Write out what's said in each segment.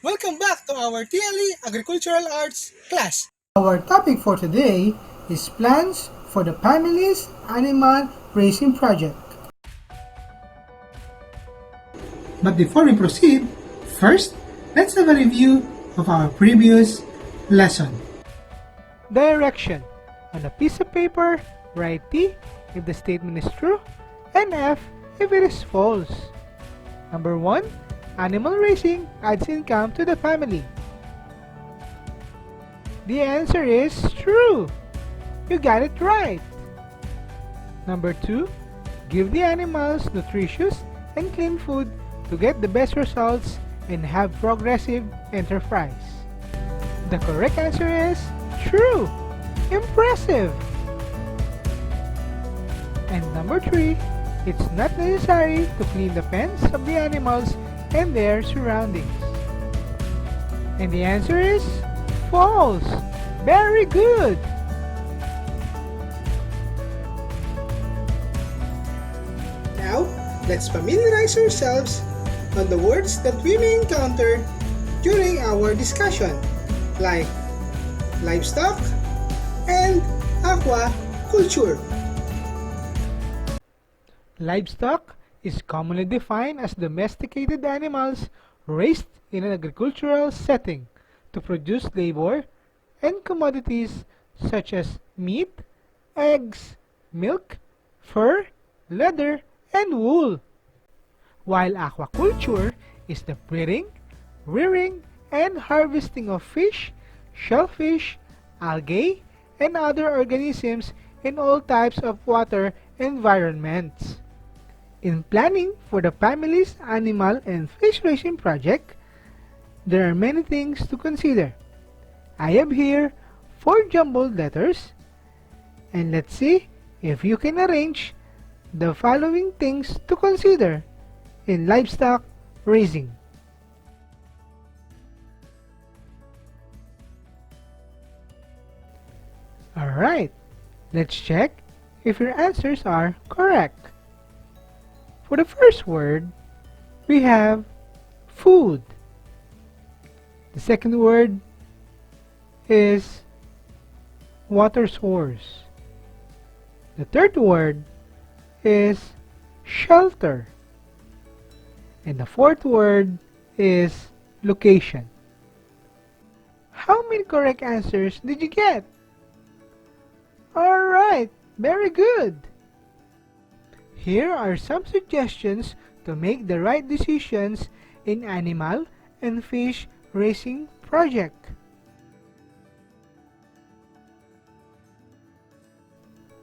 Welcome back to our TLE Agricultural Arts class. Our topic for today is plans for the family's animal raising project. But before we proceed, first, let's have a review of our previous lesson. Direction. On a piece of paper, write T if the statement is true and F if it is false. Number 1. Animal raising adds income to the family. The answer is true. You got it right. Number 2. Give the animals nutritious and clean food to get the best results and have progressive enterprise. The correct answer is true. Impressive. And number 3. It's not necessary to clean the pens of the animals and their surroundings. And the answer is false. Very good. Now, let's familiarize ourselves on the words that we may encounter during our discussion, like livestock and aquaculture. Livestock is commonly defined as domesticated animals raised in an agricultural setting to produce labor and commodities such as meat, eggs, milk, fur, leather, and wool. While aquaculture is the breeding, rearing, and harvesting of fish, shellfish, algae, and other organisms in all types of water environments. In planning for the family's animal and fish raising project, there are many things to consider. I have here 4 jumbled letters, and let's see if you can arrange the following things to consider in livestock raising. Alright, let's check if your answers are correct. For the first word, we have food. The second word is water source. The third word is shelter. And the fourth word is location. How many correct answers did you get? Alright, very good. Here are some suggestions to make the right decisions in animal and fish raising project.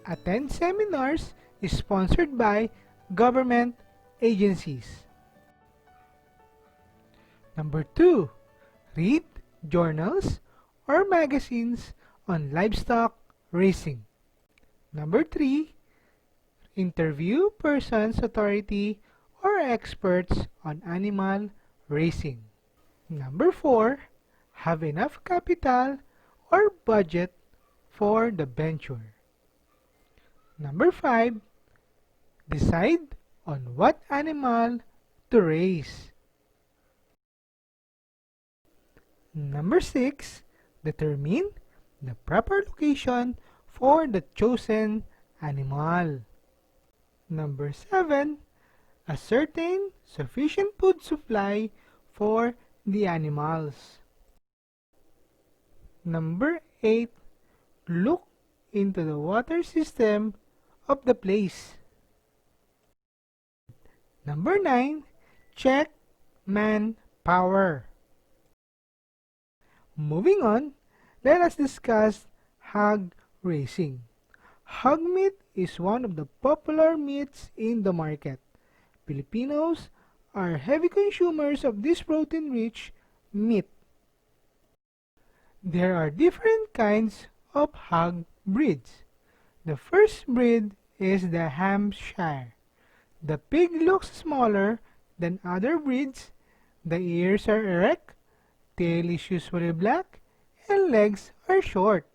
Attend seminars sponsored by government agencies. Number 2. Read journals or magazines on livestock raising. Number 3. Interview persons, authority, or experts on animal raising. Number 4. Have enough capital or budget for the venture. Number 5. Decide on what animal to raise. Number 6. Determine the proper location for the chosen animal. Number 7. Ascertain sufficient food supply for the animals. Number 8. Look into the water system of the place. Number 9. Check manpower. Moving on, let us discuss hog raising. Hog meat is one of the popular meats in the market. Filipinos are heavy consumers of this protein-rich meat. There are different kinds of hog breeds. The first breed is the Hampshire. The pig looks smaller than other breeds. The ears are erect, tail is usually black, and legs are short.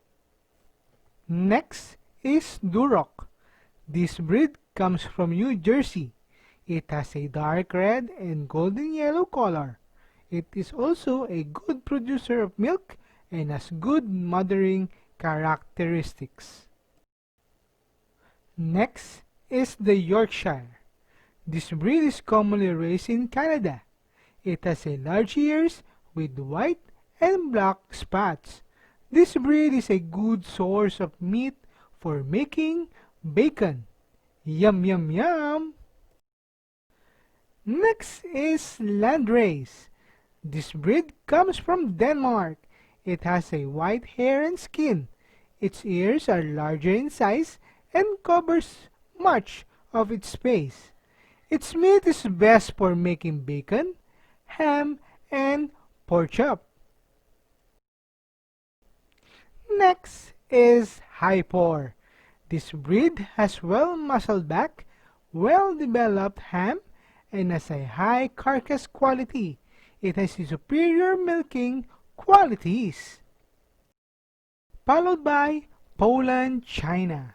Next is Duroc. This breed comes from New Jersey. It has a dark red and golden yellow color. It is also a good producer of milk and has good mothering characteristics. Next is the Yorkshire. This breed is commonly raised in Canada. It has a large ears with white and black spots. This breed is a good source of meat for making bacon. Yum yum yum! Next is Landrace. This breed comes from Denmark. It has a white hair and skin. Its ears are larger in size and covers much of its face. Its meat is best for making bacon, ham, and pork chop. Next is Hypor. This breed has well-muscled back, well-developed ham, and has a high carcass quality. It has a superior milking qualities. Followed by Poland China.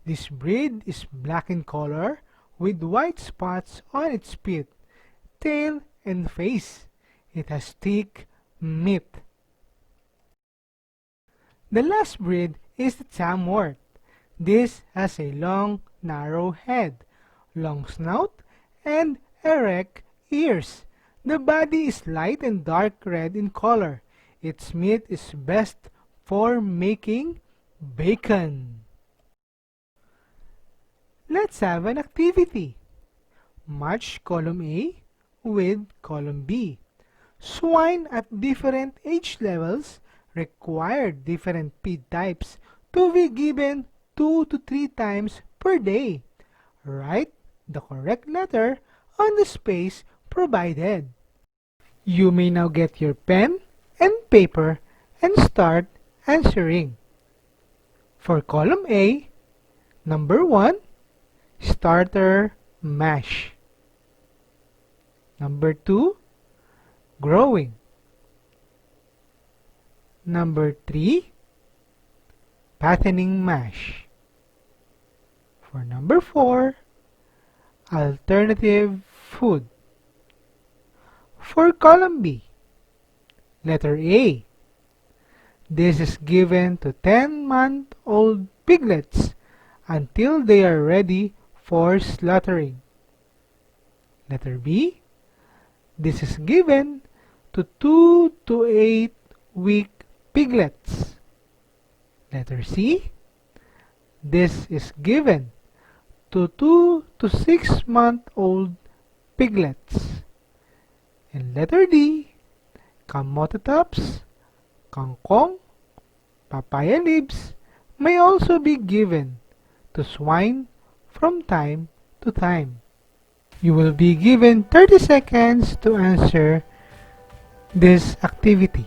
This breed is black in color with white spots on its feet, tail, and face. It has thick meat. The last breed is the Tamworth. This has a long, narrow head, long snout, and erect ears. The body is light and dark red in color. Its meat is best for making bacon. Let's have an activity. Match column A with column B. Swine at different age levels require different feed types to be given 2 to 3 times per day. Write the correct letter on the space provided. You may now get your pen and paper and start answering. For column A, number 1, starter mash. Number 2, growing. Number 3, fattening mash. For number 4, alternative food. For column B, letter A. This is given to 10-month-old piglets until they are ready for slaughtering. Letter B. This is given to 2 to 8 week piglets. Letter C. This is given to 2 to 6-month-old piglets. And letter D. Kamote tops, kangkong, papaya leaves may also be given to swine from time to time. You will be given 30 seconds to answer this activity.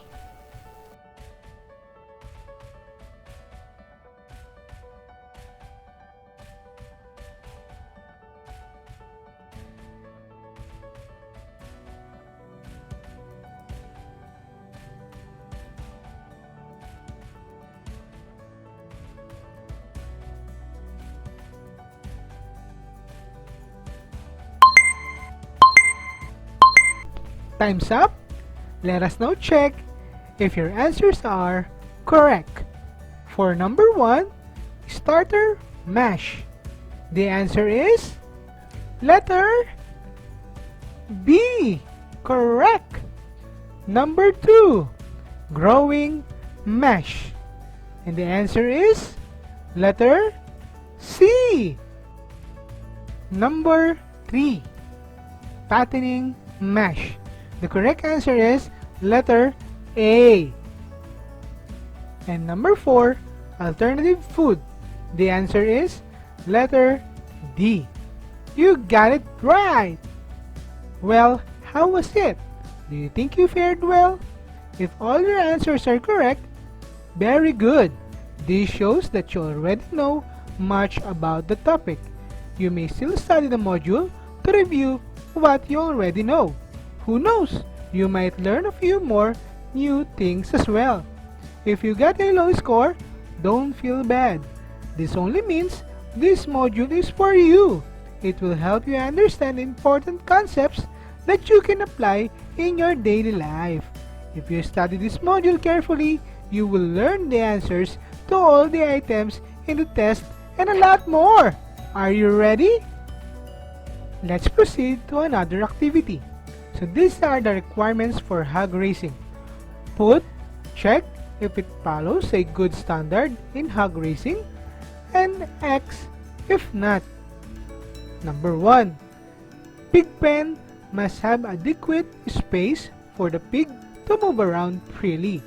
Time's up. Let us now check if your answers are correct. For number 1, starter mash. The answer is letter B. Correct. Number 2, growing mash. And the answer is letter C. Number 3, fattening mash. The correct answer is letter A. And number 4, alternative food. The answer is letter D. You got it right! Well, how was it? Do you think you fared well? If all your answers are correct, very good. This shows that you already know much about the topic. You may still study the module to review what you already know. Who knows? You might learn a few more new things as well. If you got a low score, don't feel bad. This only means this module is for you. It will help you understand important concepts that you can apply in your daily life. If you study this module carefully, you will learn the answers to all the items in the test and a lot more. Are you ready? Let's proceed to another activity. So these are the requirements for hog raising. Put, check if it follows a good standard in hog raising, and X if not. Number 1. Pig pen must have adequate space for the pig to move around freely.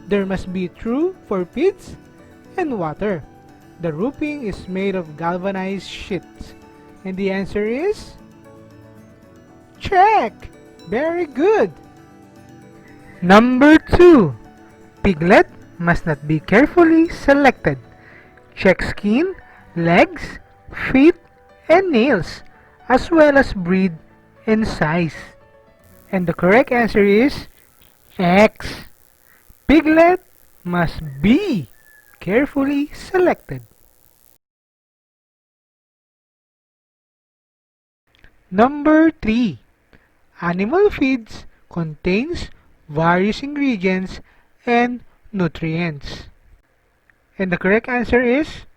There must be trough for feeds and water. The roofing is made of galvanized sheets. And the answer is... check! Very good! Number 2. Piglet must not be carefully selected. Check skin, legs, feet, and nails, as well as breed and size. And the correct answer is X. Piglet must be carefully selected. Number 3. Animal feeds contains various ingredients and nutrients. And the correct answer is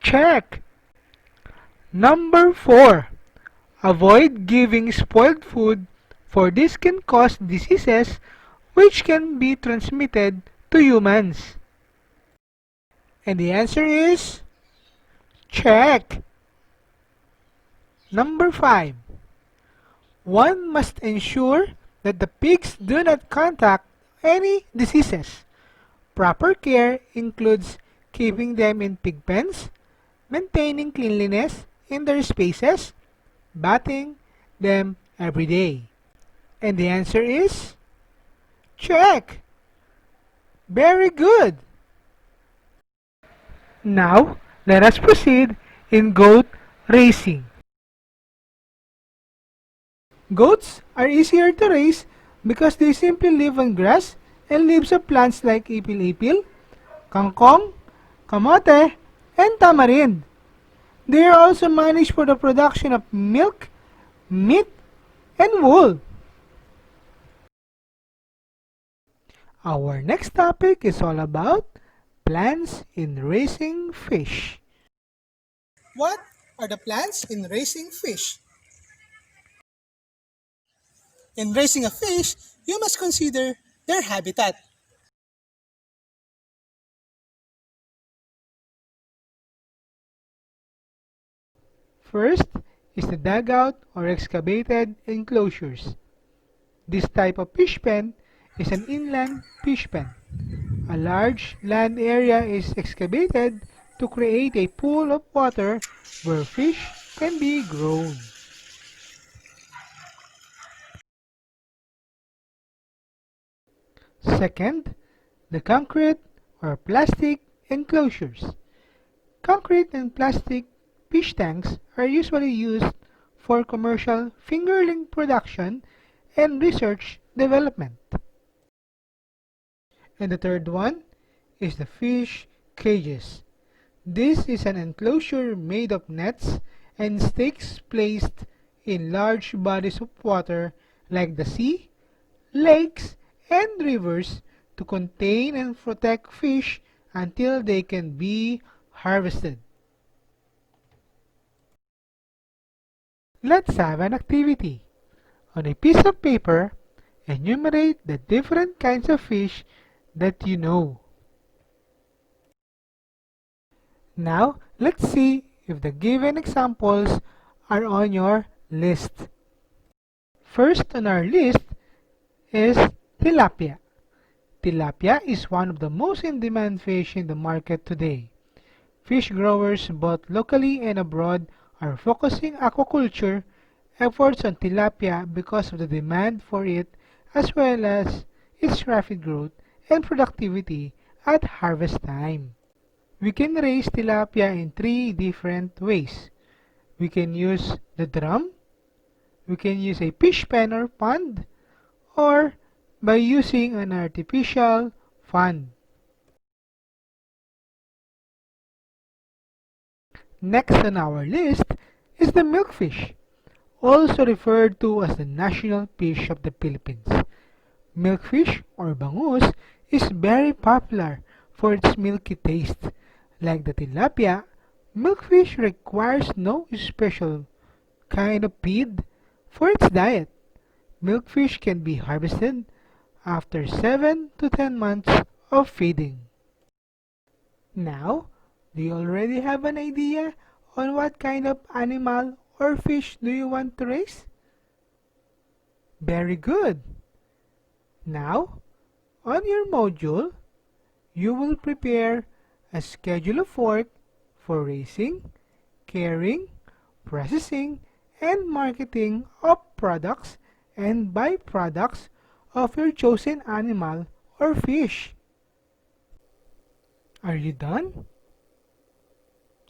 check. Number 4. Avoid giving spoiled food, for this can cause diseases which can be transmitted to humans. And the answer is check. Number 5. One must ensure that the pigs do not contact any diseases. Proper care includes keeping them in pig pens, maintaining cleanliness in their spaces, bathing them every day. And the answer is check. Very good. Now, let us proceed in goat raising. Goats are easier to raise because they simply live on grass and leaves of plants like ipil-ipil, kangkong, kamote, and tamarind. They are also managed for the production of milk, meat, and wool. Our next topic is all about plans in raising fish. What are the plans in raising fish? In raising a fish, you must consider their habitat. First is the dugout or excavated enclosures. This type of fish pen is an inland fish pen. A large land area is excavated to create a pool of water where fish can be grown. Second, the concrete or plastic enclosures. Concrete and plastic fish tanks are usually used for commercial fingerling production and research development. And the third one is the fish cages. This is an enclosure made of nets and stakes placed in large bodies of water like the sea, lakes, and rivers to contain and protect fish until they can be harvested. Let's have an activity. On a piece of paper, enumerate the different kinds of fish that you know. Now, let's see if the given examples are on your list. First on our list is tilapia. Tilapia is one of the most in-demand fish in the market today. Fish growers both locally and abroad are focusing aquaculture efforts on tilapia because of the demand for it as well as its rapid growth and productivity at harvest time. We can raise tilapia in three different ways. We can use the drum, we can use a fish pen or pond, or by using an artificial pond. Next on our list is the milkfish. also referred to as the national fish of the Philippines. Milkfish or bangus is very popular for its milky taste. Like the tilapia, milkfish requires no special kind of feed for its diet. Milkfish can be harvested after 7 to 10 months of feeding. Now, do you already have an idea on what kind of animal or fish do you want to raise? Very good. Now, on your module, you will prepare a schedule of work for raising, caring, processing, and marketing of products and byproducts of your chosen animal or fish. Are you done?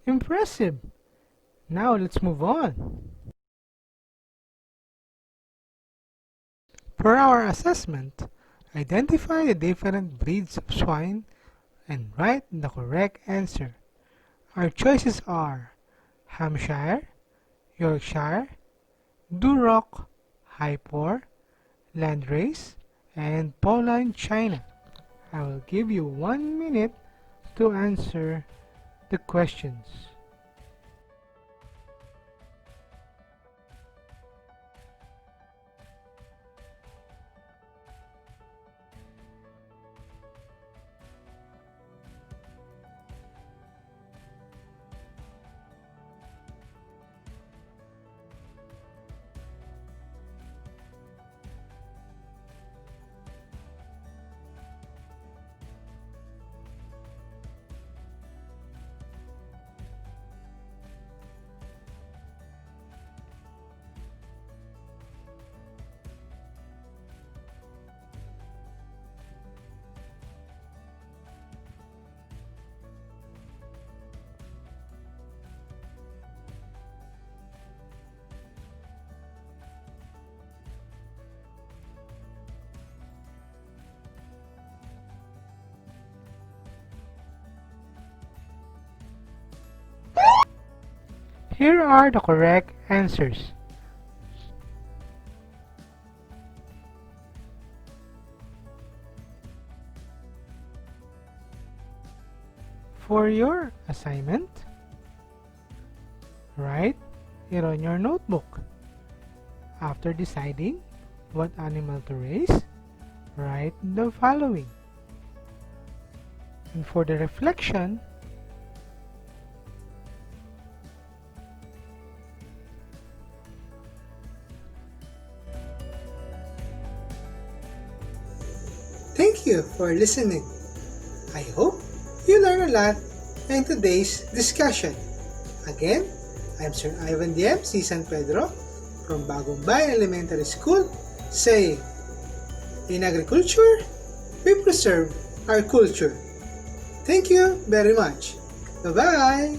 Impressive! Now let's move on. For our assessment, identify the different breeds of swine and write the correct answer. Our choices are Hampshire, Yorkshire, Duroc, Hypor, Landrace, and Poland China. I will give you 1 minute to answer the questions. Here are the correct answers. For your assignment, write it on your notebook. After deciding what animal to raise, write the following. And for the reflection, Thank you for listening. I hope you learned a lot in today's discussion. Again, I'm Sir Ivan Diem C. San Pedro from Bagong Bayan Elementary School saying, in agriculture, we preserve our culture. Thank you very much. Bye-bye!